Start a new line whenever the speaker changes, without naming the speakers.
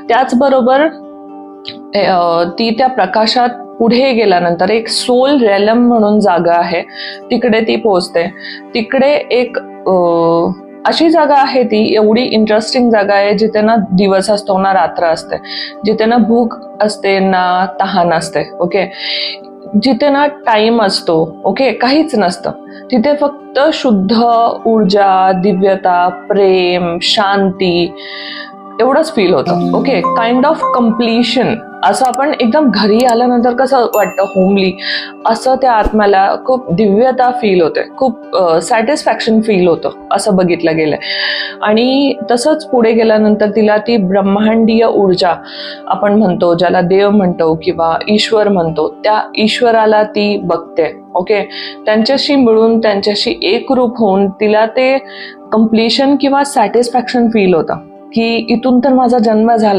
त्याचबरोबर ती त्या प्रकाशात पुढे गेल्यानंतर एक सोल रेलम म्हणून जागा आहे, तिकडे ती पोहोचते. तिकडे एक अशी जागा आहे, ती एवढी इंटरेस्टिंग जागा आहे जिथे ना दिवस असतो ना रात्र असते, जिथे ना भूक असते ना तहान असते. ओके, जिथे ना टाइम असतो, ओके, काहीच नसतं. तिथे फक्त शुद्ध ऊर्जा, दिव्यता, प्रेम, शांती एवढंच फील होतं. Okay, kind of completion. असं आपण एकदम घरी आल्यानंतर कसं वाटतं, होमली, असं त्या आत्म्याला खूप दिव्यता फील होते, खूप सॅटिस्फॅक्शन फील होतं, असं बघितलं गेलंय. आणि तसंच पुढे गेल्यानंतर तिला ती ब्रह्मांडीय ऊर्जा आपण म्हणतो, ज्याला देव म्हणतो किंवा ईश्वर म्हणतो, त्या ईश्वराला ती बघते. ओके, त्यांच्याशी मिळून, त्यांच्याशी एकरूप होऊन तिला ते कम्प्लिशन किंवा सॅटिस्फॅक्शन फील होतं की इथून तर माझा जन्म झाला.